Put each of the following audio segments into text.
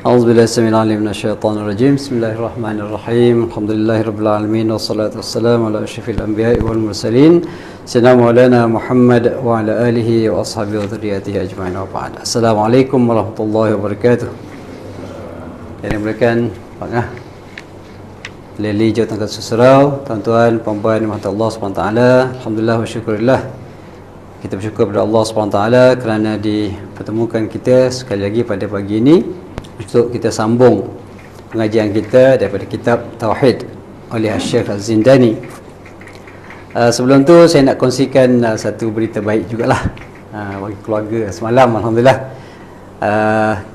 A'udzubillahi samil alim minasyaitonir rajim. Bismillahirrahmanirrahim. Alhamdulillahirabbil alamin wassalatu wassalamu ala asyrafil anbiya'i wal mursalin sayyidina maulana Muhammad wa ala alihi wa ashabihi wa dzurriyyatihi ajma'in wa ba'd. Assalamualaikum warahmatullahi wabarakatuh. Yang dimuliakan Pak Ngah, Leli Jawatan Tangkat Surau, tuan-tuan, puan-puan rahmat Allah SWT. Alhamdulillah wa syukurillah. Kita bersyukur kepada Allah SWT kerana dipertemukan kita sekali lagi pada pagi ini untuk kita sambung pengajian kita daripada kitab Tauhid oleh Syekh Az-Zindani. Sebelum tu saya nak kongsikan satu berita baik jugalah bagi keluarga. Semalam Alhamdulillah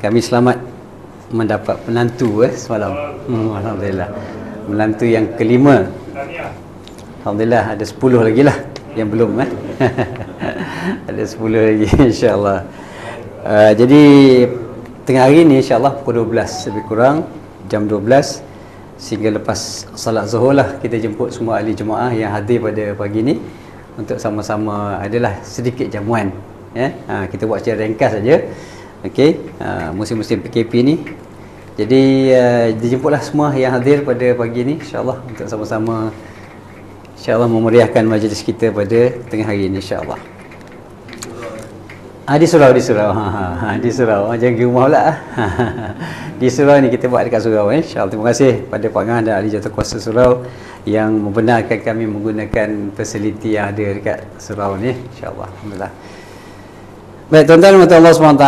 kami selamat mendapat penantu semalam. Alhamdulillah, menantu yang kelima. Alhamdulillah, ada 10 lagi lah yang belum ada 10 lagi insya-Allah. Jadi tengah hari ni insya-Allah pukul 12 lebih kurang, jam 12 sehingga lepas salat Zuhur lah kita jemput semua ahli jemaah yang hadir pada pagi ni untuk sama-sama adalah sedikit jamuan kita buat secara ringkas saja. Okey, musim-musim PKP ni. Jadi dijemputlah semua yang hadir pada pagi ni insya-Allah untuk sama-sama insya-Allah memeriahkan majlis kita pada tengah hari ini insya-Allah. Di surau. Di surau. Jangan pergi rumah pula. Di surau ni kita buat dekat surau insya-Allah. Terima kasih pada Pak Ngah dan ahli jawatankuasa surau yang membenarkan kami menggunakan fasiliti yang ada dekat surau ni insya-Allah. Alhamdulillah. Baik, tuan-tuan dan Allah SWT,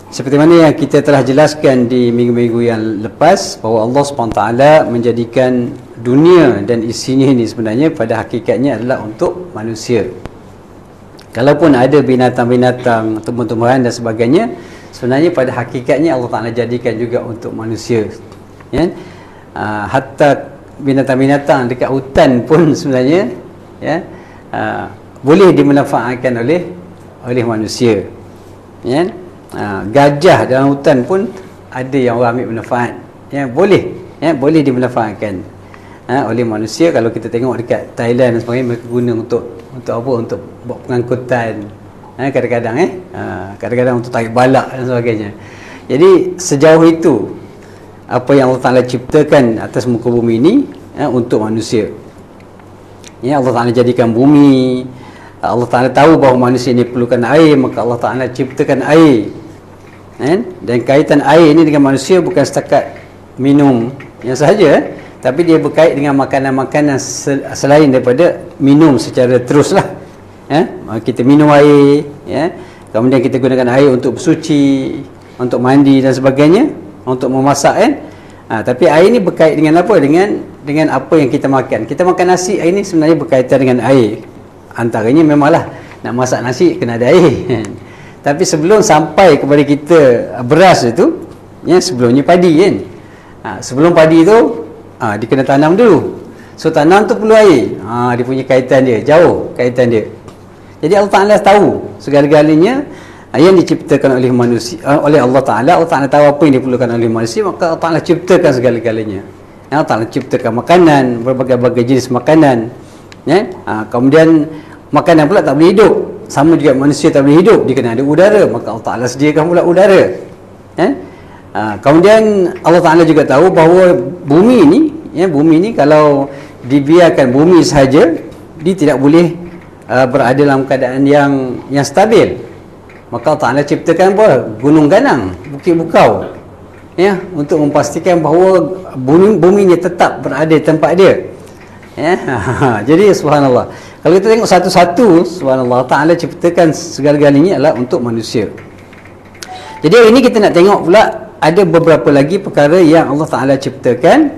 seperti mana yang kita telah jelaskan di minggu-minggu yang lepas, bahawa Allah SWT menjadikan dunia dan isinya ini sebenarnya pada hakikatnya adalah untuk manusia. Kalaupun ada binatang-binatang, tumbuh-tumbuhan dan sebagainya, sebenarnya pada hakikatnya Allah Ta'ala jadikan juga untuk manusia. Hatta binatang-binatang dekat hutan pun sebenarnya boleh dimanfaatkan oleh manusia. Gajah dalam hutan pun ada yang orang ambil manfaat. Boleh dimanfaatkan oleh manusia. Kalau kita tengok dekat Thailand dan sebagainya, mereka guna untuk apa? Untuk buat pengangkutan, kadang-kadang untuk tarik balak dan sebagainya. Jadi sejauh itu apa yang Allah Ta'ala ciptakan atas muka bumi ini untuk manusia. Allah Ta'ala jadikan bumi. Allah Ta'ala tahu bahawa manusia ini perlukan air, maka Allah Ta'ala ciptakan air. Dan kaitan air ini dengan manusia bukan setakat minum yang sahaja, tapi dia berkait dengan makanan-makanan selain daripada minum secara teruslah. Kita minum air, kemudian kita gunakan air untuk bersuci, untuk mandi dan sebagainya, untuk memasak tapi air ni berkait dengan apa? Dengan apa yang kita makan. Kita makan nasi, air ni sebenarnya berkaitan dengan air. Antaranya memanglah nak masak nasi kena ada air. Tapi sebelum sampai kepada kita beras itu, sebelumnya padi sebelum padi tu dia kena tanam dulu. So tanam tu perlu air. Dia punya kaitan dia, jauh kaitan dia. Jadi Allah Ta'ala tahu segala-galanya yang diciptakan oleh manusia, oleh Allah Ta'ala. Allah Ta'ala tahu apa yang diperlukan oleh manusia, maka Allah Ta'ala ciptakan segala-galanya. Allah Ta'ala ciptakan makanan, berbagai-bagai jenis makanan. Kemudian makanan pula tak boleh hidup. Sama juga manusia tak boleh hidup, dia kena ada udara, maka Allah Ta'ala sediakan pula udara. Kemudian Allah Ta'ala juga tahu bahawa bumi ni kalau dibiarkan bumi sahaja, dia tidak boleh berada dalam keadaan yang stabil. Maka Allah Ta'ala ciptakan apa? Gunung ganang, bukit bukau, untuk memastikan bahawa bumi ni tetap berada di tempat dia. Jadi subhanallah, kalau kita tengok satu-satu, subhanallah, Allah Ta'ala ciptakan segala-galanya adalah untuk manusia. Jadi hari ini kita nak tengok pula ada beberapa lagi perkara yang Allah Ta'ala ciptakan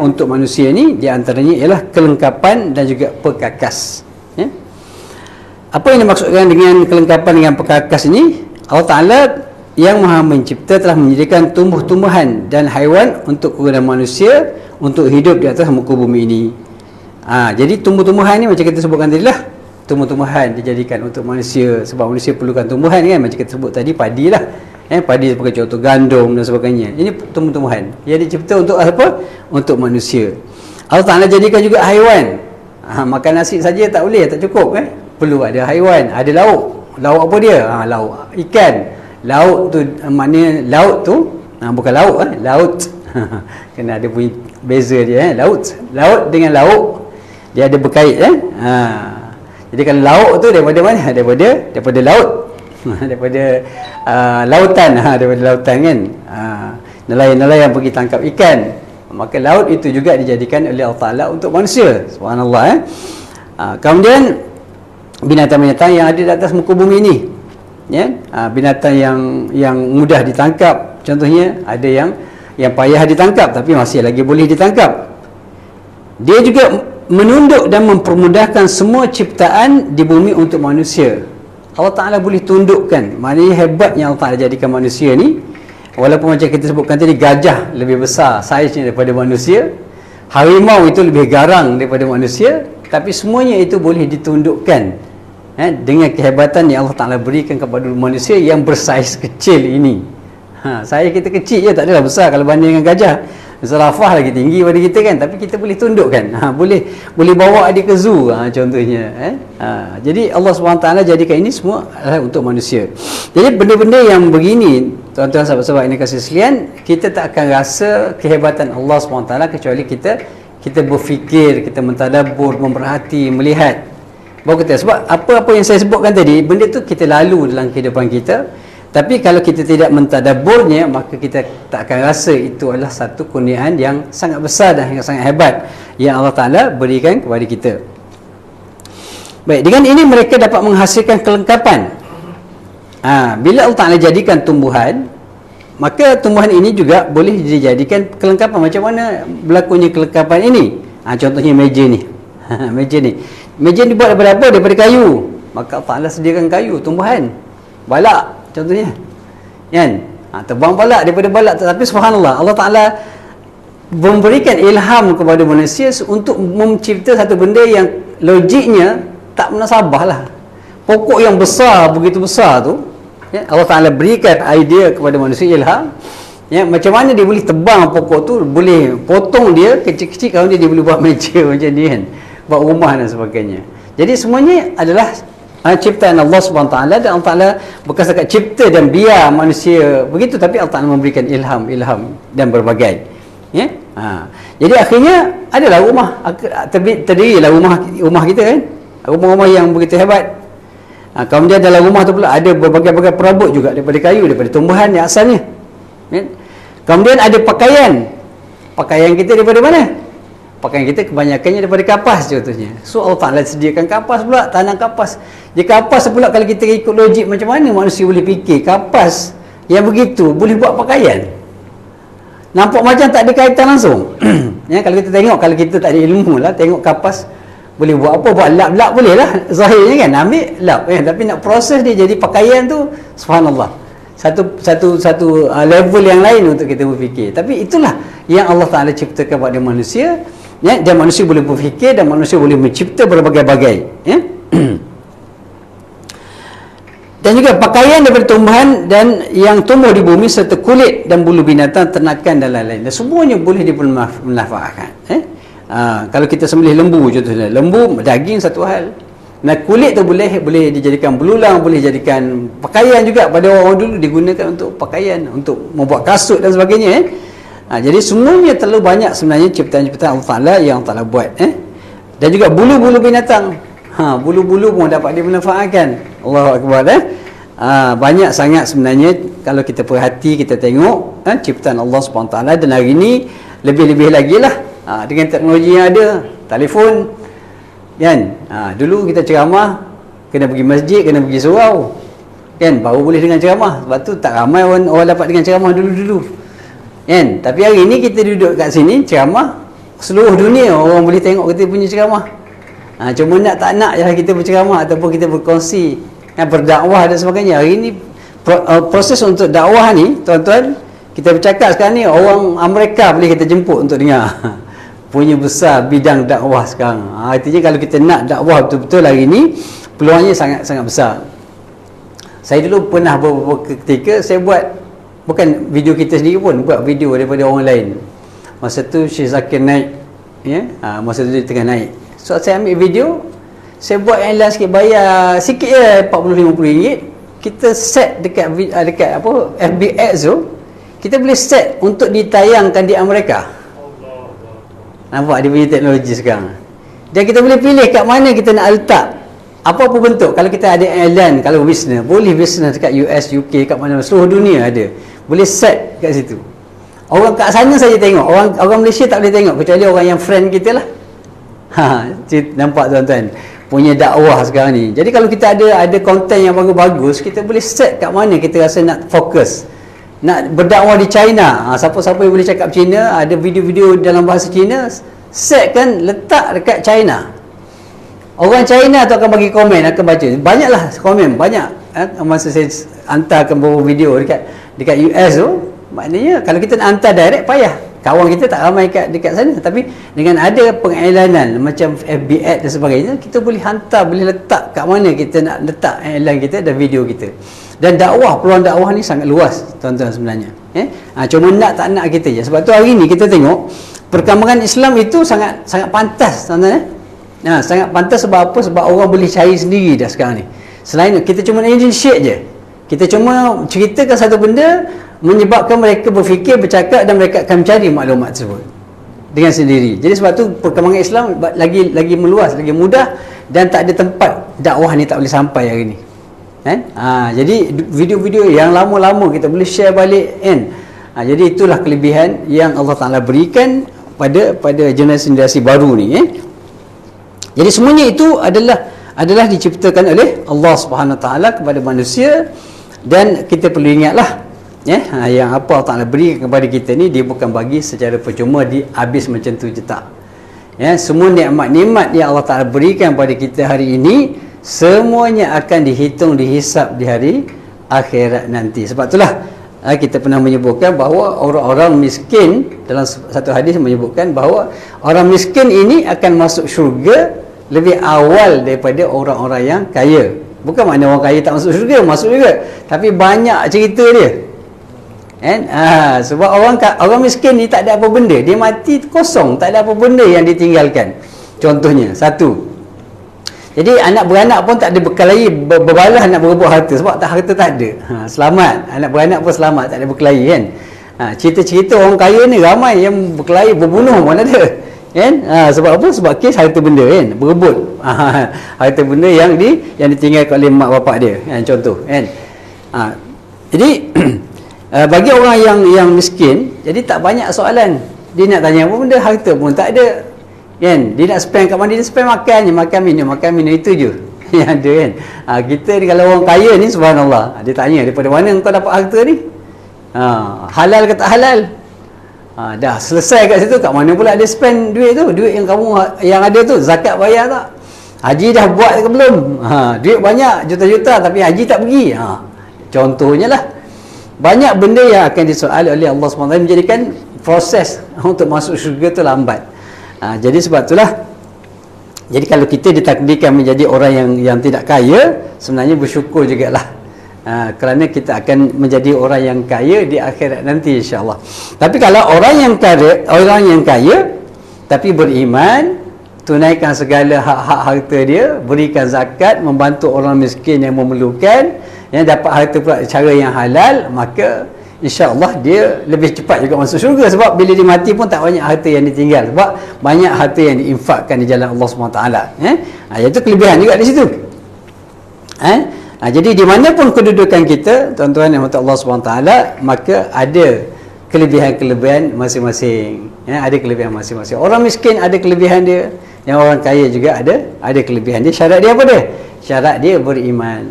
untuk manusia ni. Di antaranya ialah kelengkapan dan juga perkakas. Apa yang dimaksudkan dengan kelengkapan dengan perkakas ini? Allah Ta'ala yang Maha Mencipta telah menyediakan tumbuh-tumbuhan dan haiwan untuk kegunaan manusia untuk hidup di atas muka bumi ini. Jadi tumbuh-tumbuhan ni macam kita sebutkan tadi lah, tumbuh-tumbuhan dijadikan untuk manusia sebab manusia perlukan tumbuhan macam kita sebut tadi, padi lah. Padi sebagai contoh, gandum dan sebagainya. Ini tumbuh-tumbuhan yang dicipta untuk apa? Untuk manusia. Allah Ta'ala jadikan juga haiwan. Makan nasi saja tak boleh, tak cukup perlu ada haiwan, ada lauk. Lauk apa dia? Lauk ikan. Laut tu maknanya laut tu Bukan laut, laut. Kena ada bunyi beza dia, laut dengan lauk dia ada berkait. Jadi kalau lauk tu daripada mana? Daripada laut. Daripada lautan, daripada lautan kan. Nelayan-nelayan pergi tangkap ikan. Maka laut itu juga dijadikan oleh Allah Ta'ala untuk manusia. Subhanallah. Kemudian binatang-binatang yang ada di atas muka bumi ini, binatang yang mudah ditangkap. Contohnya ada yang payah ditangkap tapi masih lagi boleh ditangkap. Dia juga menunduk dan mempermudahkan semua ciptaan di bumi untuk manusia. Allah Ta'ala boleh tundukkan. Maknanya hebatnya Allah Ta'ala jadikan manusia ni. Walaupun macam kita sebutkan tadi, gajah lebih besar saiznya daripada manusia, harimau itu lebih garang daripada manusia, tapi semuanya itu boleh ditundukkan dengan kehebatan yang Allah Ta'ala berikan kepada manusia yang bersaiz kecil ini. Saiz kita kecil je, tak adalah besar kalau banding dengan gajah. Zirafah lagi tinggi pada kita kan, tapi kita boleh tundukkan. Boleh bawa dia ke zoo contohnya. Jadi Allah SWT jadikan ini semua adalah untuk manusia. Jadi benda-benda yang begini, tuan-tuan sahabat-sahabat ini kasih sekalian, kita tak akan rasa kehebatan Allah SWT kecuali kita berfikir, kita mentadabbur, memerhati, melihat. Baru kita, sebab apa-apa yang saya sebutkan tadi, benda tu kita lalu dalam kehidupan kita. Tapi kalau kita tidak mentadabburnya, maka kita tak akan rasa itu adalah satu kurniaan yang sangat besar dan yang sangat hebat yang Allah Ta'ala berikan kepada kita. Baik, dengan ini mereka dapat menghasilkan kelengkapan. Bila Allah Ta'ala jadikan tumbuhan, maka tumbuhan ini juga boleh dijadikan kelengkapan. Macam mana berlakunya kelengkapan ini? Contohnya meja ni. Meja ni buat daripada apa? Daripada kayu. Maka Allah Ta'ala sediakan kayu, tumbuhan. Balak contohnya kan, terbang balak, daripada balak. Tapi subhanallah, Allah Ta'ala memberikan ilham kepada manusia untuk mencipta satu benda yang logiknya tak munasabah lah. Pokok yang besar, begitu besar tu, Allah Ta'ala berikan idea kepada manusia, ilham, macam mana dia boleh tebang pokok tu, boleh potong dia kecil-kecil, kalau dia boleh buat meja macam ni kan, buat rumah dan sebagainya. Jadi semuanya adalah ciptaan Allah SWT, dan Allah Ta'ala bukan setakat cipta dan biar manusia begitu, tapi Allah Ta'ala memberikan ilham dan berbagai. Jadi akhirnya adalah rumah, terdirilah rumah kita kan, rumah-rumah yang begitu hebat. Kemudian dalam rumah tu pula ada berbagai-bagai perabot juga, daripada kayu, daripada tumbuhan yang asalnya. Kemudian ada pakaian kita daripada mana? Pakaian kita kebanyakannya daripada kapas contohnya. So Allah Ta'ala sediakan kapas pula, tanam kapas. Dia kapas pula, kalau kita ikut logik, macam mana manusia boleh fikir kapas yang begitu boleh buat pakaian? Nampak macam tak ada kaitan langsung. Kalau kita tengok, kalau kita tak ada ilmu lah, tengok kapas boleh buat apa? Buat lap-lap boleh lah, zahirnya kan, ambil lap kan. Tapi nak proses dia jadi pakaian tu, subhanallah, satu level yang lain untuk kita berfikir. Tapi itulah yang Allah Ta'ala ciptakan kepada manusia, dan manusia boleh berfikir, dan manusia boleh mencipta berbagai-bagai. Dan juga pakaian daripada tumbuhan dan yang tumbuh di bumi, serta kulit dan bulu binatang, ternakan dan lain-lain. Dan semuanya boleh dimanfaatkan. Kalau kita sembelih lembu contohnya, lembu daging satu hal. Nah, kulit tu boleh dijadikan belulang, boleh jadikan pakaian juga. Pada orang dulu digunakan untuk pakaian, untuk membuat kasut dan sebagainya. Jadi semuanya terlalu banyak sebenarnya ciptaan-ciptaan Allah Ta'ala yang Allah Ta'ala buat. Dan juga bulu-bulu binatang. Bulu-bulu pun dapat dimanfaatkan. Allahu Akbar. Banyak sangat sebenarnya kalau kita perhati, kita tengok ciptaan Allah SWT. Dan hari ini lebih-lebih lagi lah, dengan teknologi yang ada, telefon kan. Dulu kita ceramah kena pergi masjid, kena pergi surau kan, baru boleh dengan ceramah. Sebab tu tak ramai orang dapat dengan ceramah dulu-dulu kan. Tapi hari ni kita duduk kat sini ceramah, seluruh dunia orang boleh tengok kita punya ceramah. Cuma nak tak nak je kita berceramah ataupun kita berkongsi, berdakwah dan sebagainya. Hari ni proses untuk dakwah ni, tuan-tuan, kita bercakap sekarang ni, orang Amerika boleh kita jemput untuk dengar. Punya besar bidang dakwah sekarang. Artinya kalau kita nak dakwah betul-betul hari ni, peluangnya sangat-sangat besar. Saya dulu pernah beberapa ketika saya buat, bukan video kita sendiri pun, buat video daripada orang lain. Masa tu Syekh Zakir naik, masa tu dia tengah naik. So saya ambil video, saya buat iklan sikit, bayar sikit je, 40-50 ringgit. Kita set dekat FB Ads tu, kita boleh set untuk ditayangkan di Amerika. Nampak dia punya teknologi sekarang. Dan kita boleh pilih kat mana kita nak letak, apa-apa bentuk. Kalau kita ada airline, kalau bisnes, boleh bisnes dekat US, UK, kat mana, seluruh dunia ada. Boleh set kat situ. Orang kat sana saja tengok, orang Malaysia tak boleh tengok, kecuali orang yang friend kita lah. Nampak tuan-tuan punya dakwah sekarang ni. Jadi kalau kita ada konten yang bagus-bagus, kita boleh set kat mana kita rasa nak fokus, nak berdakwah di China. Siapa-siapa yang boleh cakap Cina, ada video-video dalam bahasa Cina, set kan, letak dekat China. Orang China tu akan bagi komen, akan baca. Banyaklah komen, banyak. Masa saya hantarkan beberapa video dekat US tu, maknanya kalau kita nak hantar direct payah. Kawan kita tak ramai dekat sana. Tapi dengan ada pengiklanan macam FB Ad dan sebagainya, kita boleh hantar, boleh letak kat mana kita nak letak iklan kita dan video kita. Dan dakwah, peluang dakwah ni sangat luas tuan-tuan sebenarnya. Cuma nak tak nak kita je. Sebab tu hari ni kita tengok perkembangan Islam itu sangat pantas tuan-tuan. Sangat pantas sebab apa? Sebab orang boleh cari sendiri dah sekarang ni. Selain kita cuma initiate je, kita cuma ceritakan satu benda, menyebabkan mereka berfikir, bercakap, dan mereka akan mencari maklumat tersebut dengan sendiri. Jadi sebab tu perkembangan Islam lagi meluas, lagi mudah, dan tak ada tempat dakwah ni tak boleh sampai hari ni. Jadi video-video yang lama-lama kita boleh share balik kan. Jadi itulah kelebihan yang Allah Ta'ala berikan pada generasi baru ni. Jadi semuanya itu adalah diciptakan oleh Allah Subhanahu Wa Ta'ala kepada manusia, dan kita perlu ingatlah yang apa Allah Ta'ala beri kepada kita ni, dia bukan bagi secara percuma, dia habis macam tu je tak. Semua nikmat-nikmat yang Allah Ta'ala berikan pada kita hari ini, semuanya akan dihitung, dihisap di hari akhirat nanti. Sebab itulah kita pernah menyebutkan bahawa orang-orang miskin, dalam satu hadis menyebutkan bahawa orang miskin ini akan masuk syurga lebih awal daripada orang-orang yang kaya. Bukan makna orang kaya tak masuk syurga, masuk juga, tapi banyak cerita dia. Sebab orang miskin ni tak ada apa benda, dia mati kosong, tak ada apa benda yang ditinggalkan. Contohnya satu, jadi anak beranak pun tak ada berkelahi, berbalas nak berebut harta, sebab harta tak ada. Selamat, anak beranak pun selamat, tak ada berkelahi kan. Cerita-cerita orang kaya ni ramai yang berkelahi, berbunuh pun ada kan. Sebab apa? Sebab kes harta benda kan, berebut harta benda yang ditinggalkan oleh mak bapak dia kan, contoh kan. Jadi bagi orang yang miskin, jadi tak banyak soalan. Dia nak tanya apa benda, harta pun tak ada kan. Dia nak spend kat mana, dia spend makan je, makan minum, itu je yang ada kan. Kita ni kalau orang kaya ni, subhanallah, dia tanya daripada mana kau dapat harta ni, halal ke tak halal. Dah selesai kat situ, kat mana pula dia spend duit tu, duit yang kamu yang ada tu, zakat bayar tak, haji dah buat ke belum, duit banyak juta-juta tapi haji tak pergi. Contohnya lah, banyak benda yang akan disoal oleh Allah SWT, menjadikan proses untuk masuk syurga tu lambat. Jadi sebab itulah, jadi kalau kita ditakdirkan menjadi orang yang tidak kaya, sebenarnya bersyukur jugalah. Kerana kita akan menjadi orang yang kaya di akhirat nanti, insya-Allah. Tapi kalau orang yang kaya tapi beriman, tunaikan segala hak-hak harta dia, berikan zakat, membantu orang miskin yang memerlukan, yang dapat harta pula cara yang halal, maka insya-Allah dia lebih cepat juga masuk syurga. Sebab bila dia mati pun tak banyak harta yang ditinggal, sebab banyak harta yang diinfakkan di jalan Allah SWT. Iaitu kelebihan juga di situ. Jadi di mana pun kedudukan kita, tuan-tuan yang Allah SWT, maka ada kelebihan-kelebihan masing-masing. Ada kelebihan masing-masing. Orang miskin ada kelebihan dia, yang orang kaya juga ada kelebihan dia. Syarat dia apa dia? Syarat dia beriman.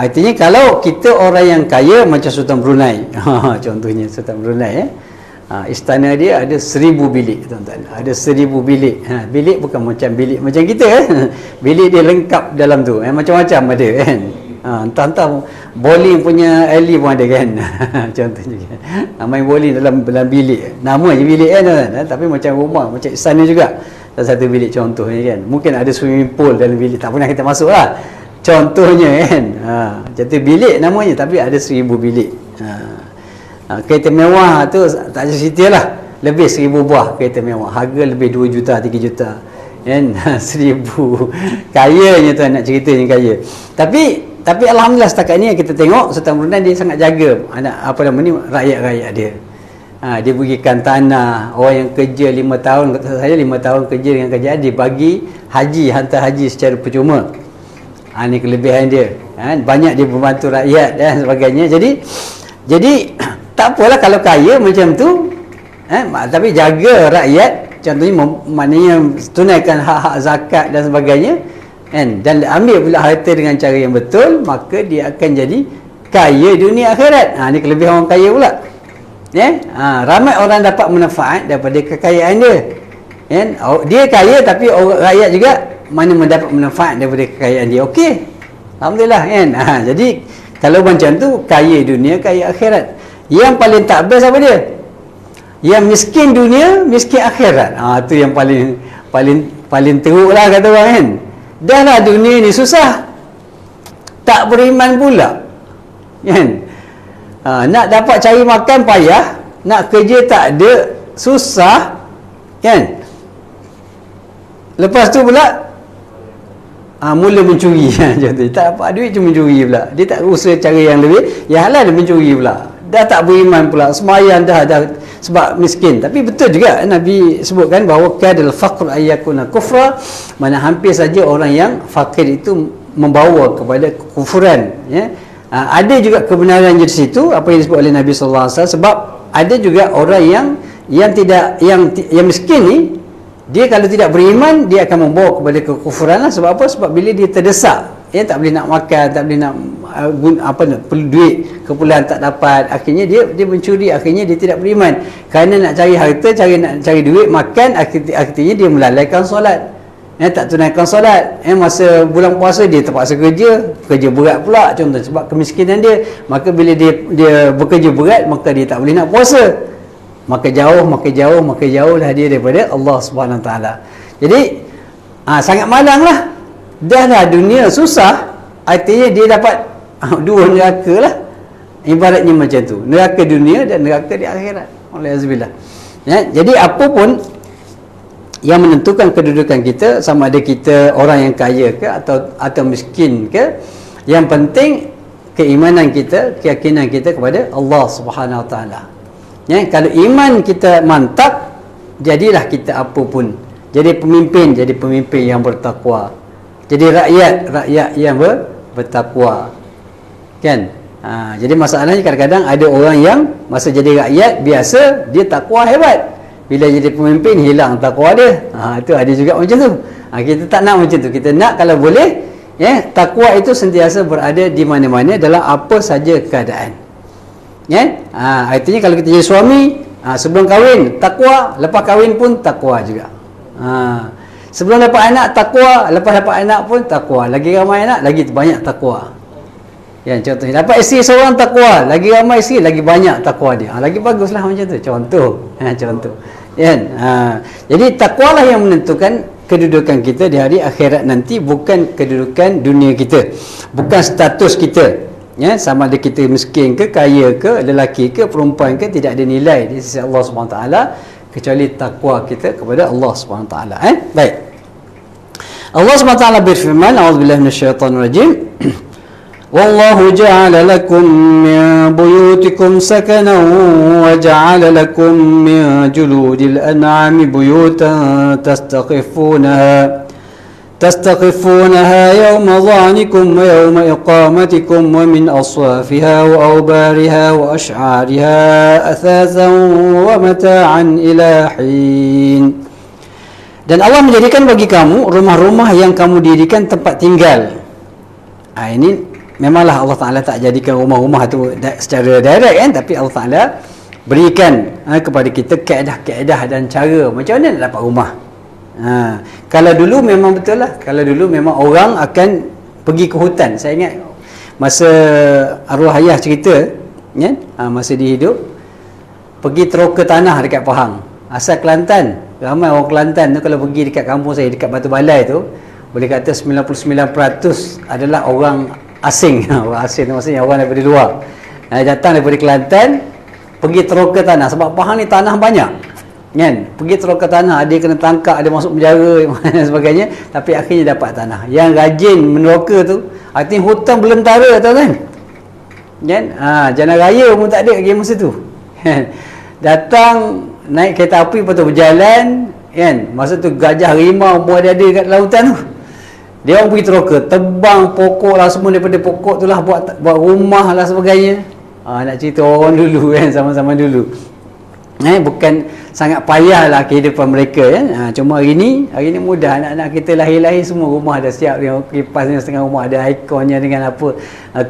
Artinya kalau kita orang yang kaya macam Sultan Brunei, contohnya Sultan Brunei, istana dia ada 1000 bilik, tuan-tuan. Ada 1000 bilik. Bilik bukan macam bilik macam kita bilik dia lengkap dalam tu, macam-macam ada kan. Entah-entah bowling punya alley pun ada kan. Contohnya kan, main bowling dalam bilik, nama je bilik kan, tapi macam rumah, macam istana juga. Satu bilik contohnya kan. Mungkin ada swimming pool dalam bilik, tak pernah kita masuk lah, contohnya kan. Jadi bilik namanya, tapi ada 1000 bilik. Kereta mewah tu tak ada cerita lah, lebih 1000 buah kereta mewah, harga lebih 2 juta 3 juta kan. 1000 kayanya tu, nak ceritanya kaya. Tapi Tapi alhamdulillah setakat ni yang kita tengok Sultan Brunei dia sangat jaga rakyat-rakyat dia. Dia berikan tanah, orang yang kerja 5 tahun, kata saya 5 tahun kerja dengan kerajaan, dia bagi haji, hantar haji secara percuma. Ni kelebihan dia. Banyak dia membantu rakyat dan sebagainya. Jadi tak apalah kalau kaya macam tu, tapi jaga rakyat, contohnya maknanya tunaikan hak-hak zakat dan sebagainya, dan ambil pula harta dengan cara yang betul, maka dia akan jadi kaya dunia akhirat. Ni kelebihan orang kaya pula. Ramai orang dapat manfaat daripada kekayaan dia. Dia kaya tapi rakyat juga mana mendapat manfaat daripada kekayaan dia. Okey, alhamdulillah kan. Jadi kalau macam tu, kaya dunia, kaya akhirat. Yang paling tak best apa dia? Yang miskin dunia, miskin akhirat. Tu yang paling teruk lah kata orang kan. Dah lah dunia ni susah, tak beriman pula kan. Nak dapat cari makan payah, nak kerja tak ada, susah kan. Lepas tu pula mula mencuri. Contoh, tak dapat duit cuma mencuri pula. Dia tak usaha cara yang lebih, yang halal dia mencuri pula. Dah tak beriman pula, sembahyang dah sebab miskin. Tapi betul juga Nabi sebutkan bahawa kadal faqr ayyakuna kufra, mana hampir saja orang yang fakir itu membawa kepada kekufuran, ya. Ada juga kebenaran di situ apa yang disebut oleh Nabi sallallahu alaihi wasallam, sebab ada juga orang yang miskin ni, dia kalau tidak beriman dia akan membawa kepada kekufuran lah. Sebab apa? Sebab bila dia terdesak, tak boleh nak makan, tak boleh nak perlu duit, keperluan tak dapat, akhirnya dia mencuri, akhirnya dia tidak beriman. Kerana nak cari harta, nak cari duit, makan, akhirnya dia melalaikan solat, tak tunaikan solat. Masa bulan puasa dia terpaksa kerja berat pula, contoh sebab kemiskinan dia. Maka bila dia bekerja berat, maka dia tak boleh nak puasa, maka jauh lah dia daripada Allah Subhanahu Wa Taala. Jadi sangat malang lah. Dah lah dunia susah, artinya dia dapat dua neraka lah. Ibaratnya macam tu, neraka dunia dan neraka di akhirat. Alhamdulillah. Jadi apa pun yang menentukan kedudukan kita, sama ada kita orang yang kaya ke atau miskin ke, yang penting keimanan kita, keyakinan kita kepada Allah Subhanahu Wa Taala. Kalau iman kita mantap, jadilah kita apa pun. Jadi pemimpin yang bertakwa. Jadi rakyat yang bertakwa, kan. Jadi masalahnya kadang-kadang ada orang yang masa jadi rakyat biasa dia takwa hebat, bila jadi pemimpin hilang takwa dia. Itu ada juga macam tu. Kita tak nak macam tu. Kita nak kalau boleh, takwa itu sentiasa berada di mana-mana dalam apa saja keadaan. Artinya kalau kita jadi suami, sebelum kahwin takwa, lepas kahwin pun takwa juga. Sebelum dapat anak takwa, lepas dapat anak pun takwa. Lagi ramai anak, lagi banyak takwa. Contohnya dapat isteri seorang takwa, lagi ramai isteri, lagi banyak takwa dia. Lagi baguslah macam tu. Contoh. Jadi takwa lah yang menentukan kedudukan kita di hari akhirat nanti, bukan kedudukan dunia kita, bukan status kita. Sama ada kita miskin ke, kaya ke, lelaki ke, perempuan ke, tidak ada nilai di sisi Allah Subhanahu Wa Taala kecuali takwa kita kepada Allah Subhanahu Wa Taala. Baik. Allah Subhanahu Wa Taala berfirman, a'udzubillahi minasyaitonir rajim. Wallahu ja'ala lakum min buyutikum sakanan wa ja'ala lakum min juludil an'ami buyutan تستخفونها يوم ظعنكم ويوم إقامتكم ومن أصوافها وأوبارها وأشعارها أثاثا ومتاعا إلى حين. Dan Allah menjadikan bagi kamu rumah-rumah yang kamu dirikan tempat tinggal. Ini memanglah Allah Ta'ala tak jadikan rumah-rumah itu secara direct kan, tapi Allah Ta'ala berikan kepada kita kaedah-kaedah dan cara macam mana nak dapat rumah. Kalau dulu memang betul lah, kalau dulu memang orang akan pergi ke hutan. Saya ingat masa arwah ayah cerita, masa dia hidup, pergi teroka tanah dekat Pahang, asal Kelantan. Ramai orang Kelantan tu kalau pergi dekat kampung saya, dekat Batu Balai tu, boleh kata 99% adalah orang asing. Orang asing tu maksudnya orang daripada luar, datang daripada Kelantan, pergi teroka tanah. Sebab Pahang ni tanah banyak, Kan? Pergi teruk ke tanah, ada kena tangkap, ada masuk penjara dan sebagainya, tapi akhirnya dapat tanah. Yang rajin meneroka tu, artinya hutang belantara tuan-tuan. Kan? Jalan raya pun tak ada lagi masa tu. Datang naik kereta api, lepas tu berjalan, kan? Masa tu gajah, harimau pun ada kat lautan tu. Dia orang pergi teroka, tebang pokok lah semua, daripada pokok tu lah buat rumah lah sebagainya. Nak cerita orang dulu kan, sama-sama dulu. Bukan sangat payah lah kehidupan mereka kan. Cuma hari ni mudah, anak-anak kita lahir-lahir semua rumah dah siap, dengan kipasnya setengah rumah, ada airconnya dengan apa,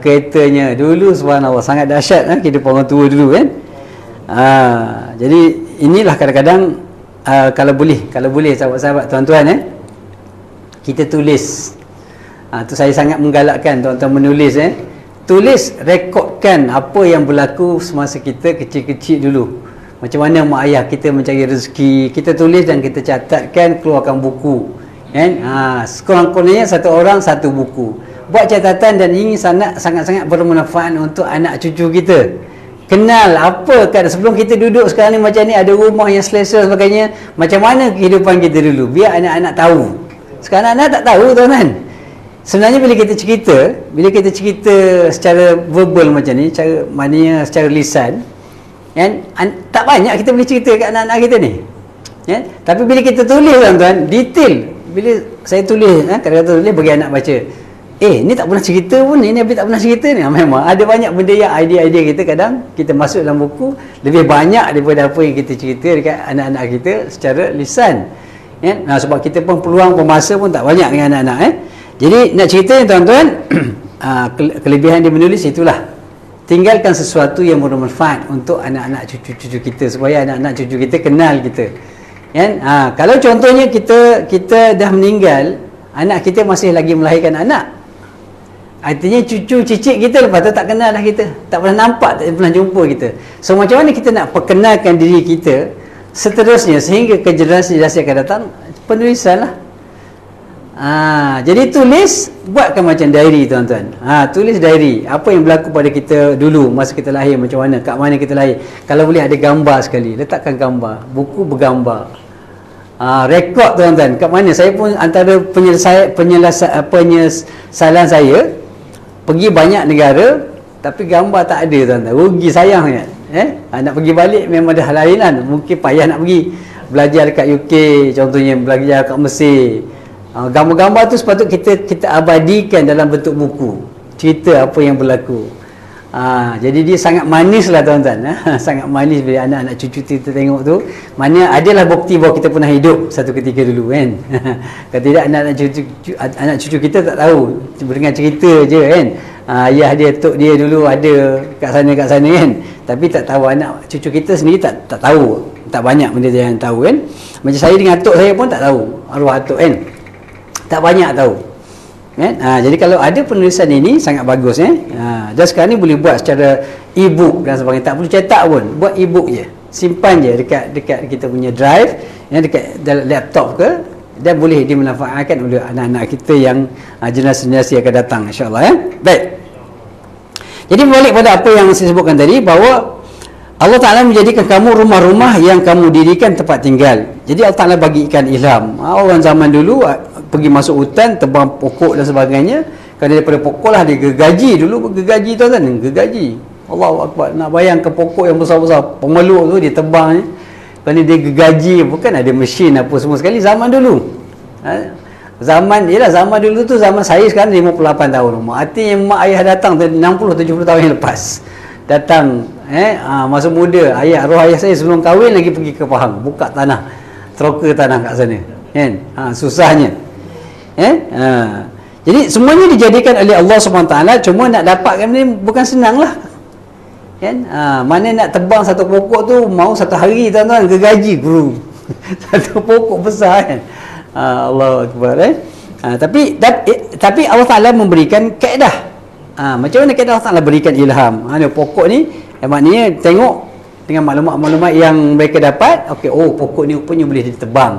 keretanya. Dulu subhanallah sangat dahsyat kehidupan orang tua dulu kan. Jadi inilah kadang-kadang kalau boleh sahabat-sahabat tuan-tuan kita tulis. Tu saya sangat menggalakkan tuan-tuan menulis tulis, rekodkan apa yang berlaku semasa kita kecil-kecil dulu. Macam mana mak ayah kita mencari rezeki, kita tulis dan kita catatkan, keluarkan buku kan. Sekurang-kurangnya satu orang satu buku, buat catatan, dan ini sangat-sangat bermanfaat untuk anak cucu kita. Kenal apa kan, sebelum kita duduk sekarang ni macam ni, ada rumah yang selesa sebagainya, macam mana kehidupan kita dulu, biar anak-anak tahu. Sekarang anak tak tahu tuan-tuan. Sebenarnya bila kita cerita secara verbal macam ni, maknanya secara lisan kan, tak banyak kita boleh cerita kat anak-anak kita ni kan? Tapi bila kita tulis tuan-tuan, detail. Bila saya tulis kadang-kadang tulis bagi anak baca, ni tak pernah cerita pun, ni Nabi tak pernah cerita ni. Memang ada banyak benda yang idea-idea kita kadang kita masuk dalam buku lebih banyak daripada apa yang kita cerita dekat anak-anak kita secara lisan kan. Sebab kita pun peluang masa pun tak banyak dengan anak-anak Jadi nak cerita ni tuan-tuan, kelebihan dia menulis itulah, tinggalkan sesuatu yang bermanfaat untuk anak-anak cucu-cucu kita, supaya anak-anak cucu kita kenal kita kan. Kalau contohnya kita dah meninggal, anak kita masih lagi melahirkan anak, artinya cucu cicit kita lepas tu tak kenal dah kita, tak pernah nampak, tak pernah jumpa kita. So macam mana kita nak perkenalkan diri kita seterusnya sehingga ke generasi akan datang? Penulisan lah. Jadi tulis, buatkan macam diary tuan-tuan. Tulis diary apa yang berlaku pada kita dulu masa kita lahir, macam mana, kat mana kita lahir. Kalau boleh ada gambar sekali, letakkan gambar, buku bergambar. Rekod tuan-tuan, kat mana. Saya pun antara penyesalan saya, pergi banyak negara tapi gambar tak ada tuan-tuan. Rugi, sayang kan. Nak pergi balik memang dah lain kan. Mungkin payah nak pergi belajar dekat UK contohnya, belajar kat Mesir. Gambar-gambar tu sepatutnya kita abadikan dalam bentuk buku, cerita apa yang berlaku. Jadi dia sangat manis lah tuan-tuan. Sangat manis bila anak-anak cucu kita tengok tu, mana adalah bukti bahawa kita pernah hidup satu ketika dulu kan. Kalau tidak, anak cucu kita tak tahu, dengan cerita je kan. Ayah dia, tok dia dulu ada kat sana kan, tapi tak tahu. Anak cucu kita sendiri tak tahu, tak banyak benda yang tahu kan. Macam saya dengan tok saya pun tak tahu, arwah tok kan, tak banyak tahu kan. Jadi kalau ada penulisan ini sangat bagus dan sekarang ni boleh buat secara e-book dan sebagainya, tak perlu cetak pun, buat e-book je, simpan je dekat kita punya drive dekat dalam laptop ke, dan boleh dimanfaatkan oleh anak-anak kita yang generasi-generasi akan datang insya-Allah Baik. Jadi balik pada apa yang saya sebutkan tadi, bahawa Allah Ta'ala menjadikan kamu rumah-rumah yang kamu dirikan tempat tinggal. Jadi Allah Ta'ala bagikan ilham. Orang zaman dulu pergi masuk hutan, tebang pokok dan sebagainya. Kalau daripada pokok lah dia gergaji. Dulu gergaji tuan-tuan, gergaji. Allahu Akbar. Nak bayangkan pokok yang besar-besar, pemeluk tu dia tebang Kalau dia gergaji, bukan ada mesin apa semua sekali zaman dulu. Zaman dulu tu, zaman saya sekarang 58 tahun umur. Artinya mak ayah datang 60-70 tahun yang lepas. Datang masa muda, arwah ayah saya sebelum kahwin lagi pergi ke Pahang, buka tanah, teroka tanah kat sana kan. Susahnya jadi semuanya dijadikan oleh Allah SWT. Cuma nak dapatkan ni bukan senang lah kan. Mana nak tebang satu pokok tu mau satu hari tuan-tuan, gergaji guru satu pokok besar kan. Allahu Akbar tapi Allah Ta'ala memberikan kaedah. Macam mana kaedah Allah Ta'ala berikan ilham. Pokok ni maknanya tengok dengan maklumat-maklumat yang mereka dapat. Pokok ni rupanya boleh ditebang.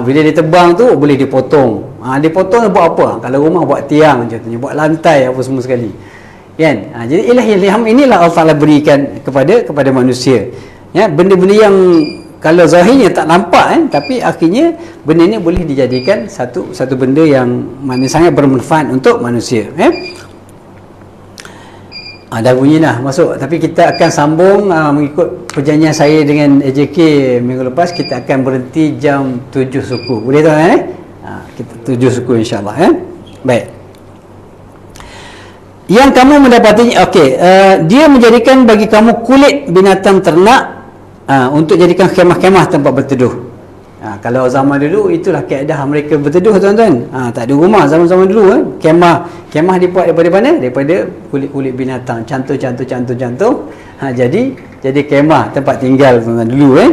Bila ditebang tu boleh dipotong. Dipotong buat apa? Kalau rumah buat tiang contohnya, buat lantai apa semua sekali kan. Jadi ilham inilah Allah Ta'ala berikan kepada manusia benda-benda yang kalau zahirnya tak nampak tapi akhirnya benda ni boleh dijadikan satu benda yang mana sangat bermanfaat untuk manusia. Dah bunyi dah masuk, tapi kita akan sambung mengikut perjanjian saya dengan AJK minggu lepas. Kita akan berhenti jam 7 suku. Boleh tak kita 7 suku insya-Allah. Baik. Yang kamu mendapatinya, dia menjadikan bagi kamu kulit binatang ternak untuk jadikan kemah-kemah tempat berteduh. Kalau zaman dulu itulah kaedah mereka berteduh, tuan-tuan. Tak ada rumah zaman-zaman dulu. Kemah dibuat daripada mana? Daripada kulit-kulit binatang, cantum. Jadi kemah tempat tinggal, tuan-tuan, dulu.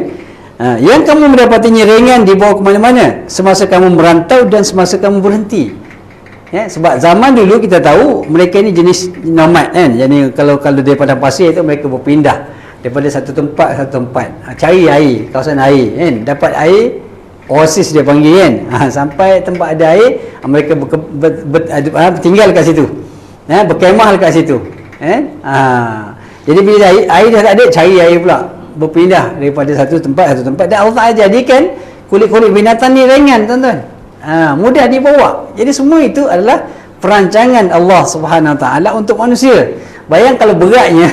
Yang kamu mendapatinya ringan dibawa ke mana-mana semasa kamu merantau dan semasa kamu berhenti. Sebab zaman dulu kita tahu mereka ni jenis nomad kan. Jadi kalau daripada pasir itu mereka berpindah daripada satu tempat ke satu tempat, cari air, kawasan air kan, dapat air, oasis dia panggil kan, sampai tempat ada air, mereka tinggal kat situ, berkemah kat situ. Jadi bila air dah tak ada, cari air pula, berpindah daripada satu tempat dan Allah Ta'ala jadikan kulit-kulit binatang ni ringan, tuan-tuan, mudah dibawa. Jadi semua itu adalah perancangan Allah Subhanahu Wa Ta'ala untuk manusia. Bayang kalau beratnya,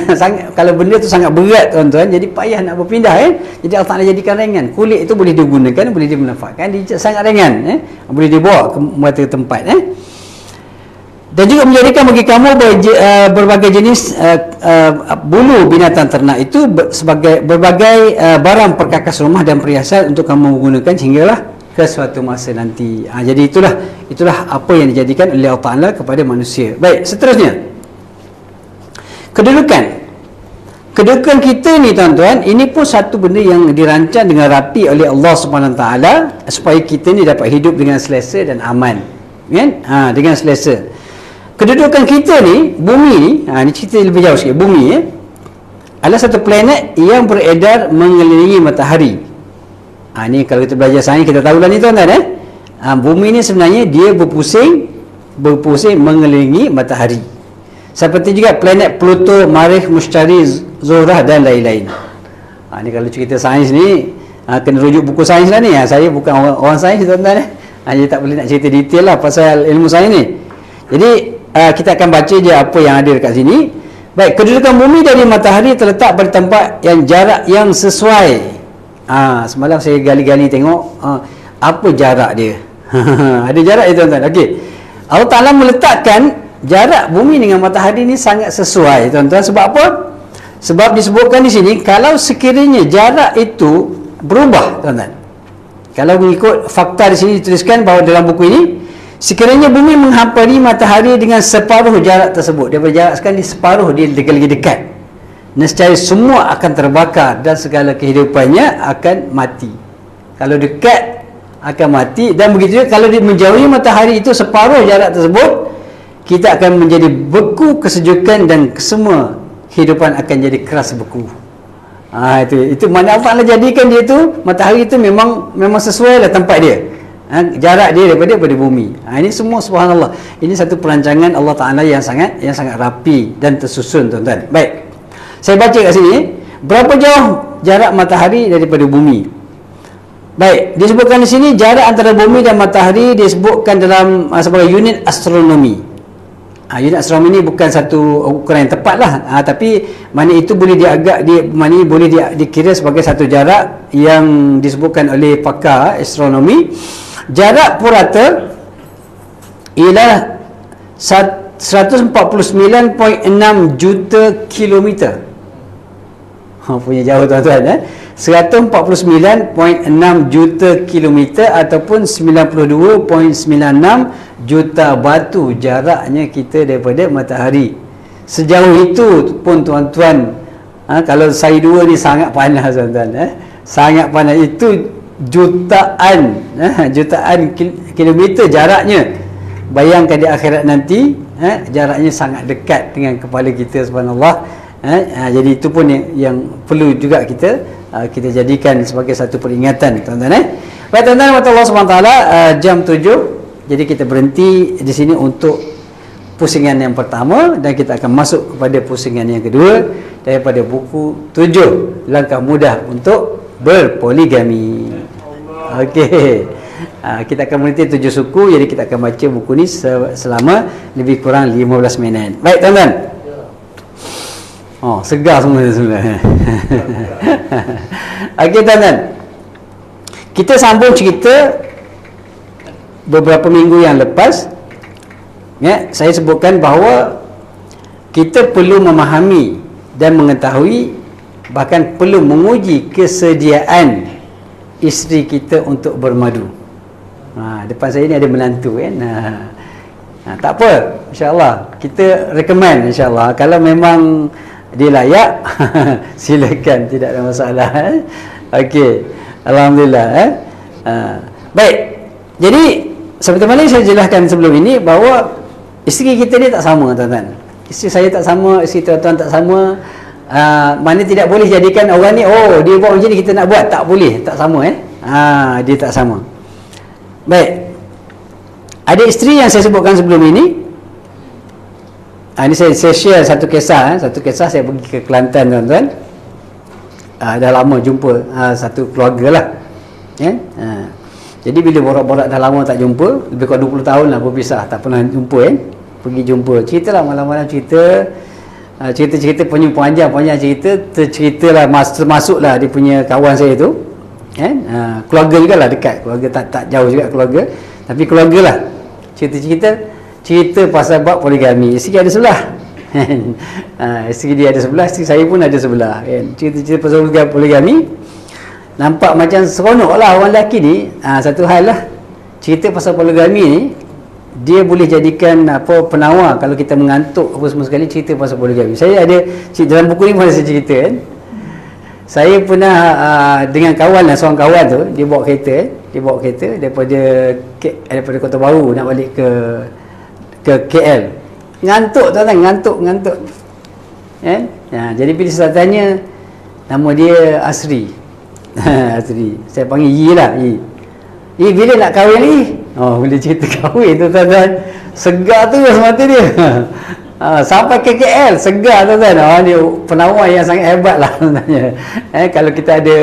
kalau benda tu sangat berat, tuan-tuan, jadi payah nak berpindah Jadi Allah Ta'ala jadikan ringan. Kulit itu boleh digunakan, boleh dimanfaatkan, dia sangat ringan boleh dibawa ke tempat Dan juga menjadikan bagi kamu berbagai jenis bulu binatang ternak itu sebagai berbagai barang perkakas rumah dan perhiasan untuk kamu gunakan sehinggalah ke suatu masa nanti. Jadi itulah apa yang dijadikan oleh Allah Ta'ala kepada manusia. Baik, seterusnya, kedudukan kita ni, tuan-tuan, ini pun satu benda yang dirancang dengan rapi oleh Allah Subhanahu Wa Taala supaya kita ni dapat hidup dengan selesa dan aman, kan? Dengan selesa. Kedudukan kita ni, bumi ni, ni cerita lebih jauh sikit. Bumi adalah satu planet yang beredar mengelilingi matahari. Ni kalau kita belajar sains kita tahulah ni, tuan-tuan. Bumi ni sebenarnya dia berpusing mengelilingi matahari. Seperti juga planet Pluto, Marikh, Mushtari, Zuhrah dan lain-lain. Ni kalau cerita sains ni kena rujuk buku sains lah ni. Saya bukan orang sains, tuan-tuan. Jadi tak boleh nak cerita detail lah pasal ilmu sains ni. Jadi kita akan baca je apa yang ada dekat sini. Baik, kedudukan bumi dari matahari terletak pada tempat yang jarak yang sesuai. Semalam saya gali-gali tengok apa jarak dia. Ada jarak dia, tuan-tuan. Okey. Allah Ta'ala meletakkan jarak bumi dengan matahari ni sangat sesuai, tuan-tuan. Sebab apa? Sebab disebutkan di sini kalau sekiranya jarak itu berubah, tuan-tuan. Kalau mengikut fakta di sini dituliskan bahawa dalam buku ini, sekiranya bumi menghampiri matahari dengan separuh jarak tersebut, daripada jarak sekarang ni separuh, dia lagi dekat, nescaya semua akan terbakar dan segala kehidupannya akan mati. Kalau dekat akan mati, dan begitu juga kalau dia menjauhi matahari itu separuh jarak tersebut, kita akan menjadi beku kesejukan dan semua kehidupan akan jadi keras beku. Itu mana Allah jadikan dia tu, matahari itu memang sesuai lah tempat dia, jarak dia daripada bumi. Ini semua subhanallah. Ini satu perancangan Allah Ta'ala yang sangat rapi dan tersusun, tuan-tuan. Baik, saya baca kat sini, berapa jauh jarak matahari daripada bumi. Baik, disebutkan di sini jarak antara bumi dan matahari disebutkan dalam sebagai unit astronomi. Unit astronomi ini bukan satu ukuran yang tepat lah, tapi mana itu boleh boleh dikira sebagai satu jarak yang disebutkan oleh pakar astronomi. Jarak purata ialah 149.6 juta kilometer. Punya jauh, tuan-tuan. 149.6 juta kilometer ataupun 92.96 juta batu jaraknya kita daripada matahari. Sejauh itu pun, tuan-tuan, kalau saya dua ni sangat panas, tuan-tuan. Sangat panas. Itu jutaan kilometer jaraknya. Bayangkan di akhirat nanti, jaraknya sangat dekat dengan kepala kita, subhanallah. Jadi itu pun yang perlu juga kita jadikan sebagai satu peringatan, tuan-tuan. Baik, tuan-tuan, Allah SWT, jam 7. Jadi kita berhenti di sini untuk pusingan yang pertama, dan kita akan masuk kepada pusingan yang kedua daripada buku 7, Langkah Mudah untuk berpoligami. Okey. Kita akan meneliti 7 suku, jadi kita akan baca buku ni selama lebih kurang 15 minit. Baik tuan-tuan. Oh, segar semua sebenarnya. Okey tuan-tuan. Kita sambung cerita beberapa minggu yang lepas. Ya, saya sebutkan bahawa kita perlu memahami dan mengetahui, bahkan perlu menguji kesediaan isteri kita untuk bermadu. Depan saya ni ada menantu kan. Tak apa, insya-Allah kita recommend, insya-Allah kalau memang dia layak silakan, tidak ada masalah. Okey, alhamdulillah. Baik, jadi seperti mana saya jelaskan sebelum ini bahawa isteri kita ni tak sama tuan-tuan. Isteri saya tak sama, isteri tuan-tuan tak sama. Mana tidak boleh jadikan orang ni, oh dia buat macam ni kita nak buat, tak boleh, tak sama dia tak sama. Baik, ada isteri yang saya sebutkan sebelum ini. Ini saya share satu kisah. Satu kisah, saya pergi ke Kelantan tuan-tuan. Dah lama jumpa satu keluarga lah jadi bila borak-borak dah lama tak jumpa, lebih kurang 20 tahun lah berpisah, tak pernah jumpa pergi jumpa, ceritalah malam-malam cerita punya panjang cerita, terceritalah termasuklah dia punya kawan saya tu keluarga jugalah, dekat keluarga, tak jauh juga keluarga, tapi keluarga lah. Cerita pasal bab poligami. Isteri ada sebelah isteri dia ada sebelah, isteri saya pun ada sebelah cerita pasal poligami. Nampak macam seronok lah orang lelaki ni. Satu hal lah, cerita pasal poligami ni dia boleh jadikan penawar kalau kita mengantuk apa semua sekali. Cerita pasal poligami, saya ada dalam buku ni pun saya cerita saya pernah dengan kawan lah, seorang kawan tu, dia bawa kereta daripada Kota Baru nak balik ke KL. Ngantuk tuan-tuan, ngantuk jadi bila saya tanya, nama dia Asri. Asri, saya panggil Yi lah. Yi bila nak kahwin ni? Oh, bila cerita kahwin tu tuan-tuan, segar tu mata dia. Sampai ke KL segar tuan-tuan. Dia penawar yang sangat hebat lah sebenarnya. Kalau kita ada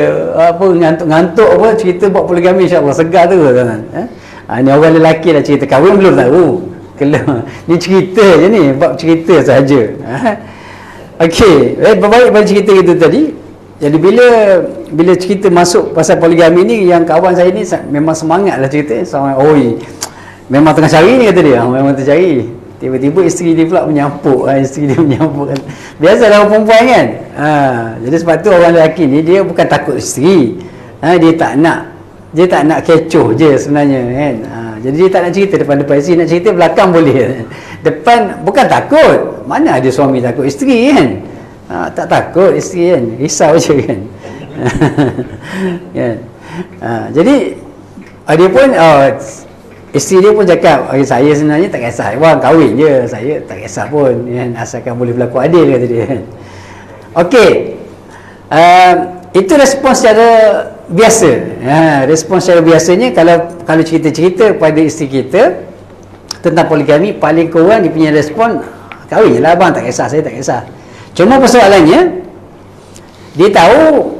ngantuk cerita buat poligami, insya-Allah segar tu tuan-tuan. Ni orang lelaki dah cerita kahwin belum tahu. Ni cerita je ni, bab cerita saja. Okey, berbalik pada cerita itu tadi. Jadi bila cerita masuk pasal poligami ni, yang kawan saya ni memang semangat lah cerita. Memang tengah cari ni kata dia, memang tercari. Tiba-tiba isteri dia pula menyampuk. Biasalah orang perempuan kan. Jadi sebab tu orang lelaki ni dia bukan takut isteri. Dia tak nak kecoh je sebenarnya kan. Jadi dia tak nak cerita depan-depan isteri, nak cerita belakang boleh. Depan bukan takut. Mana ada suami takut isteri kan? Tak takut isteri kan, risau je kan. Jadi dia pun isteri dia pun cakap, saya sebenarnya tak kisah, orang kahwin je, saya tak kisah pun kan, asalkan boleh berlaku adil, kata dia kan. Okey, itu respon secara biasa. Respon secara biasanya kalau cerita-cerita pada isteri kita tentang poligami, paling kurang dia punya respon, kahwin je lah abang, tak kisah, saya tak kisah. Cuma persoalannya, dia tahu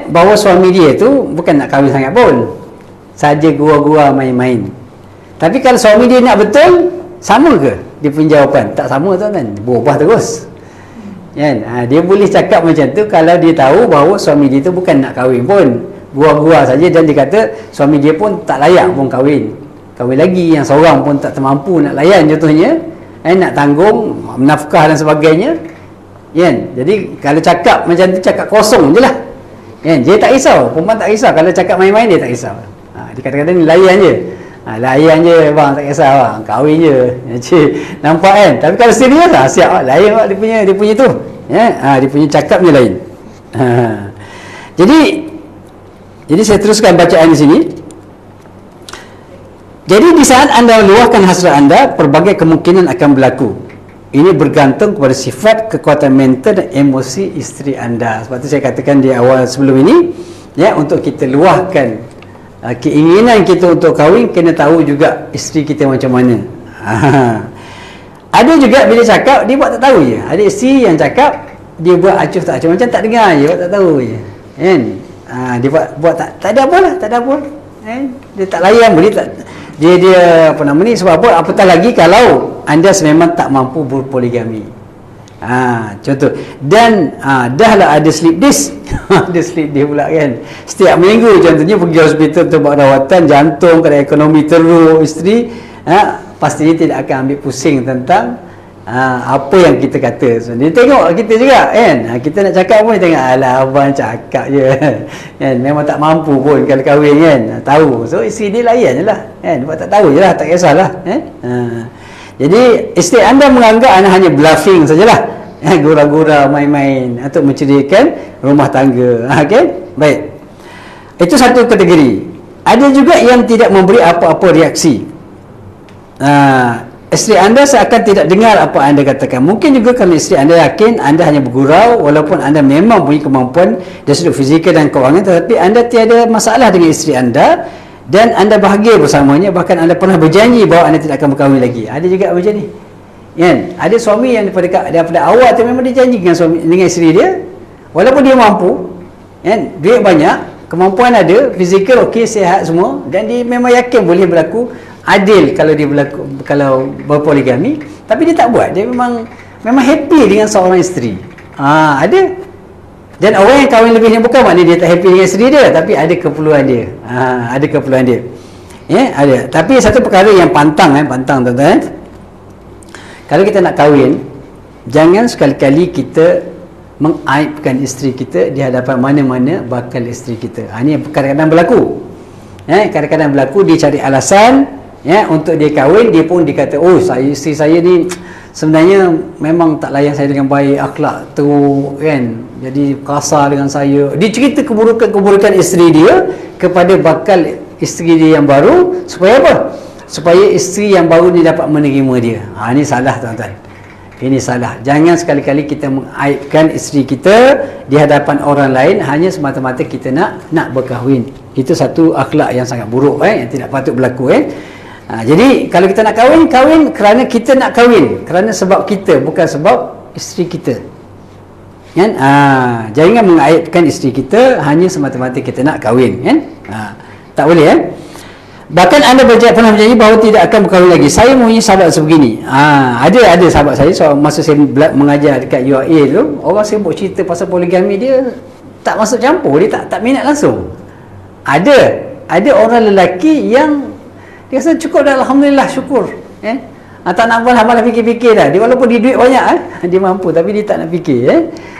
bahawa suami dia tu bukan nak kahwin sangat pun, saja gua-gua main-main. Tapi kalau suami dia nak betul, sama ke dia punya jawapan? Tak sama tuan-tuan, berubah terus kan. Dia boleh cakap macam tu kalau dia tahu bahawa suami dia tu bukan nak kahwin pun, gua-gua saja, dan dia kata suami dia pun tak layak pun kahwin lagi, yang seorang pun tak termampu nak layan contohnya, nak tanggung menafkah dan sebagainya kan. Jadi kalau cakap macam tu, cakap kosong je lah kan. Dia tak risau, perempuan tak risau. Kalau cakap main-main dia tak risau. Dia kata-kata ni layan je, layan je bang, tak kisah bang, kahwin je. Nampak kan. Tapi kalau serius lah, siap lah, lain dia punya tu dia punya cakapnya lain. Jadi saya teruskan bacaan di sini. Jadi di saat anda meluahkan hasrat anda, pelbagai kemungkinan akan berlaku. Ini bergantung kepada sifat, kekuatan mental dan emosi isteri anda. Sebab tu saya katakan di awal sebelum ini, untuk kita luahkan keinginan kita untuk kahwin, kena tahu juga isteri kita macam mana. Ada juga bila cakap, dia buat tak tahu je. Ada isteri yang cakap, dia buat acuh tak acuh, macam tak dengar je, buat tak tahu je kan. Dia buat tak ada apa lah, tak ada apa. Dia tak layan boleh tak. Dia apa nama ni, sebab apa? Apatah lagi kalau anda memang tak mampu berpoligami. Contoh. Dan dahlah ada slip disc. Ada slip disc pula kan. Setiap minggu contohnya pergi hospital untuk buat rawatan jantung, keadaan ekonomi teruk isteri, pastinya tidak akan ambil pusing tentang apa yang kita kata. So, dia tengok kita juga kan. Kita nak cakap pun dia tengok, alah abang cakap je kan. Memang tak mampu pun kalau kahwin kan. Tahu. So isteri dia layan je lah kan. Sebab tak tahu je lah, tak kisahlah Jadi isteri anda menganggap anda hanya bluffing sajalah, gurau-gurau main-main untuk menceriakan rumah tangga. Okay? Baik. Itu satu kategori. Ada juga yang tidak memberi apa-apa reaksi. Isteri anda seakan tidak dengar apa anda katakan. Mungkin juga kerana isteri anda yakin anda hanya bergurau, walaupun anda memang punya kemampuan dari sudut fizikal dan kewangan, tetapi anda tiada masalah dengan isteri anda dan anda bahagia bersamanya. Bahkan anda pernah berjanji bahawa anda tidak akan berkahwin lagi. Ada juga macam ni kan? Ada suami yang daripada awal tu memang dia janji dengan isteri dia, walaupun dia mampu kan, duit banyak, kemampuan ada, fizikal okey, sihat semua, dan dia memang yakin boleh berlaku adil kalau berpoligami, tapi dia tak buat. Dia memang happy dengan seorang isteri. Ada. Dan orang yang kahwin lebih ni bukan maknanya dia tak happy dengan isteri dia, tapi ada keperluan dia. Ada keperluan dia. Ada. Tapi satu perkara yang pantang tuan-tuan. Kalau kita nak kahwin, jangan sekali-kali kita mengaibkan isteri kita di hadapan mana-mana bakal isteri kita. Ini kadang-kadang berlaku. Kadang-kadang berlaku, dia cari alasan untuk dia kahwin. Dia pun dikata, isteri saya ni sebenarnya memang tak layan saya dengan baik, akhlak teruk kan, jadi kasar dengan saya. Dia cerita keburukan-keburukan isteri dia kepada bakal isteri dia yang baru. Supaya apa? Supaya isteri yang baru ni dapat menerima dia. Ini salah tuan-tuan. Ini salah. Jangan sekali-kali kita mengaibkan isteri kita di hadapan orang lain hanya semata-mata kita nak berkahwin. Itu satu akhlak yang sangat buruk yang tidak patut berlaku. Jadi kalau kita nak kahwin kerana kita nak kahwin, kerana sebab kita, bukan sebab isteri kita. Kan? Jangan mengaibkan isteri kita hanya semata-mata kita nak kahwin kan? Tak boleh Bahkan anda pernah berjanji bahawa tidak akan berkahwin lagi. Saya mempunyai sahabat sebegini. Ada sahabat saya, masa saya mengajar dekat UAE tu, orang sibuk cerita pasal poligami, dia tak masuk campur, dia tak minat langsung. Ada orang lelaki yang dia rasa cukup dah, alhamdulillah, syukur. Tak nak malah fikir-fikir dah. Dia walaupun dia duit banyak, dia mampu, tapi dia tak nak fikir.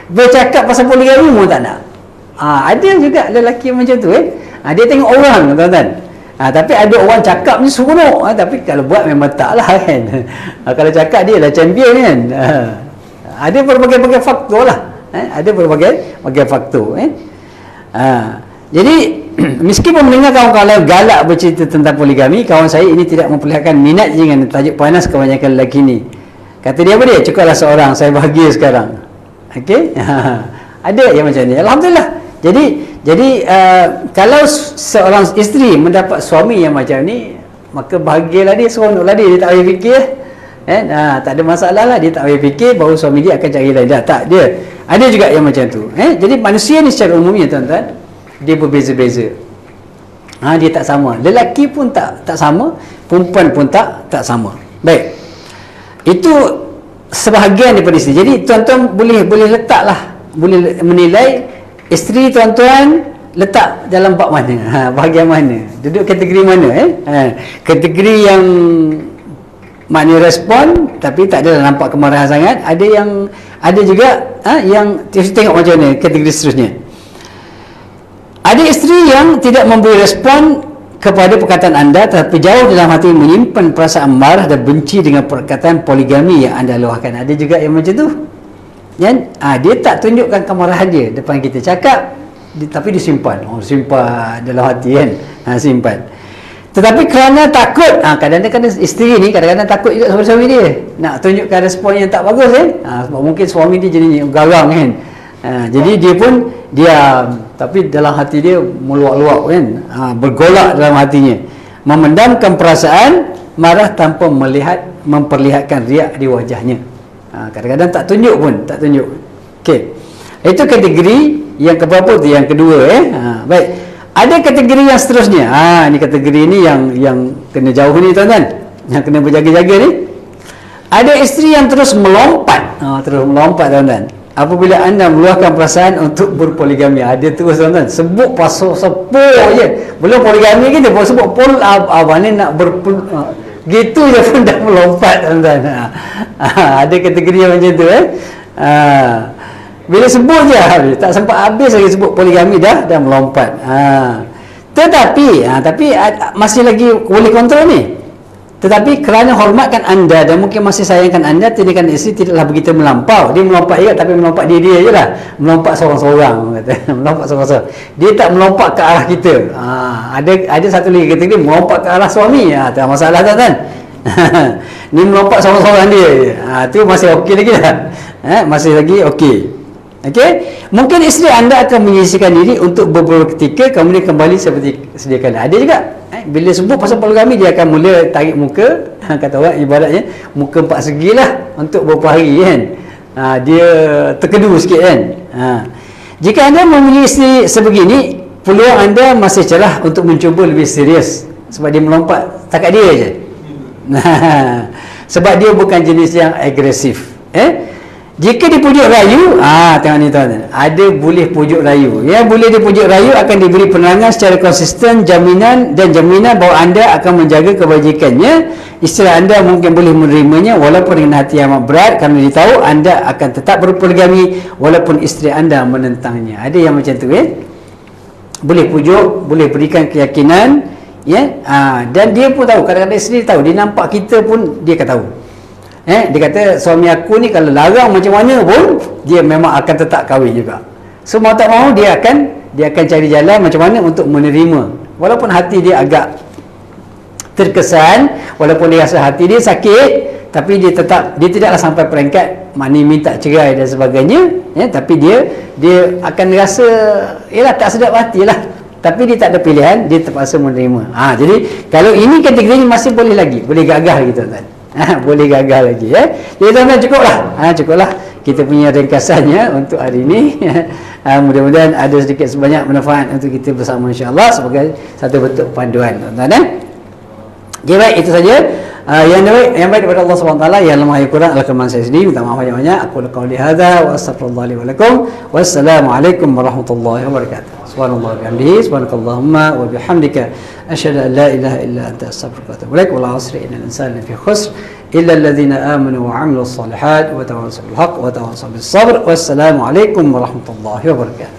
Bercakap pasal poligami pun tak nak. Ada juga lelaki macam tu. Dia tengok orang, tuan-tuan. Tapi ada orang cakap ni seronok, tapi kalau buat memang tak lah kan. Kalau cakap dia lah champion kan. Ada berbagai-bagai faktor lah. Ada berbagai faktor. Jadi meskipun mendengar kawan-kawan galak bercerita tentang poligami, kawan saya ini tidak memperlihatkan minat dengan tajuk panas kebanyakan lelaki ni. Kata dia apa dia? Cukuplah seorang, saya bahagia sekarang. Okey? Ada yang macam ni. Alhamdulillah. Jadi kalau seorang isteri mendapat suami yang macam ni, maka bahagialah dia, seronoklah dia tak payah fikir tak ada masalah lah, dia tak payah fikir bahawa suami dia akan cari lain. Tak, dia ada juga yang macam tu. Jadi manusia ni secara umumnya tuan-tuan, dia berbeza-beza. Dia tak sama. Lelaki pun tak sama, perempuan pun tak sama. Baik. Itu sebahagian daripada isteri. Jadi tuan-tuan boleh letaklah, boleh menilai isteri tuan-tuan letak dalam bab mana, bahagian mana, duduk kategori mana. Kategori yang maknanya respon tapi tak ada nampak kemarahan sangat. Ada juga yang tengok macam mana kategori seterusnya. Ada isteri yang tidak memberi respon kepada perkataan anda, tetapi jauh dalam hati menyimpan perasaan marah dan benci dengan perkataan poligami yang anda luahkan. Ada juga yang macam tu kan? Dia tak tunjukkan kemarahan dia depan kita, cakap tapi dia simpan. Simpan dalam hati kan. Simpan. Tetapi kerana takut, kadang-kadang isteri ni kadang-kadang takut juga sama suami dia nak tunjukkan respon yang tak bagus sebab mungkin suami dia jadi garang kan. Jadi dia pun diam, tapi dalam hati dia meluap-luap kan. Bergolak dalam hatinya, memendamkan perasaan marah tanpa memperlihatkan riak di wajahnya. Kadang-kadang tak tunjuk. Okey. Itu kategori Yang keberapa tu? Yang kedua. Baik. Ada kategori yang seterusnya. Ni kategori ni yang kena jauh ni tuan-tuan. Yang kena berjaga-jaga ni. Ada isteri yang terus melompat. Terus melompat tuan-tuan. Apabila anda meluahkan perasaan untuk berpoligami. Ada terus tuan-tuan. Sebut pasal sepuluh je. Belum poligami kita pun sebut pol abang ni nak gitu je pun dah melompat tuan-tuan. Ada kategori yang macam tu bila sebut je tak sempat habis lagi sebut poligami dah melompat. Tapi masih lagi boleh kontrol ni. Tetapi kerana hormatkan anda dan mungkin masih sayangkan anda, tindakan isteri tidaklah begitu melampau. Dia melompat juga, tapi melompat dia je lah. Melompat seorang-seorang kata. Melompat seorang-seorang. Dia tak melompat ke arah kita. Ada satu lagi kata dia melompat ke arah suami. Tak masalah tuan-tuan. Ni melompat seorang-seorang dia. Tu masih okey lagi lah. Masih lagi okey. Okey, mungkin isteri anda akan menyisihkan diri untuk beberapa ketika, kemudian kembali seperti sedia kala. Ada juga bila sebut pasal poligami, dia akan mula tarik muka, kata orang ibaratnya muka 4 segi lah untuk beberapa hari kan. Dia terkedu sikit kan. Jika anda mempunyai isteri sebegini, peluang anda masih cerah untuk mencuba lebih serius, sebab dia melompat takat dia je. Sebab dia bukan jenis yang agresif. Jika dipujuk rayu, tengok ni tuan-tuan. Ada boleh pujuk rayu. Boleh dipujuk rayu akan diberi penerangan secara konsisten, jaminan bahawa anda akan menjaga kebajikannya. Isteri anda mungkin boleh menerimanya walaupun dengan hati yang amat berat, kerana dia tahu anda akan tetap berpoligami walaupun isteri anda menentangnya. Ada yang macam tu boleh pujuk, boleh berikan keyakinan, dan dia pun tahu, kadang-kadang isteri tahu, dia nampak kita pun dia akan tahu. Dia kata suami aku ni kalau larang macam mana pun dia memang akan tetap kahwin juga. So mau tak mau dia akan cari jalan macam mana untuk menerima, walaupun hati dia agak terkesan, walaupun dia rasa hati dia sakit, tapi dia tidaklah sampai peringkat maknanya minta cerai dan sebagainya, tapi dia akan rasa tak sedap hati lah, tapi dia tak ada pilihan, dia terpaksa menerima. Jadi kalau ini kategorinya masih boleh lagi, boleh gagah lagi tuan-tuan. Boleh gagal lagi Jadi tuan-tuan cukuplah kita punya ringkasannya untuk hari ini. Mudah-mudahan ada sedikit sebanyak manfaat untuk kita bersama insya-Allah sebagai satu bentuk panduan tuan-tuan. Okay, baik, itu saja yang baik daripada Allah Subhanahu Wa Taala, yang lemah yang kurang adalah kelemahan saya sendiri. Minta maaf banyak-banyak. Aku qauli hadza wa astaghfirullah li wa lakum. Wassalamualaikum warahmatullahi wabarakatuh. Subhanallah wa bihamdihi, subhanakallahumma wa bihamdika asyhadu an la ilaha illa anta astaghfiruka wa atubu ilaik. Wal 'asri innal insana lafi khusr illa alladhina amanu wa 'amilus solihat wa tawassaw bil haqq wa tawassaw bis sabr. Wassalamualaikum warahmatullahi wabarakatuh.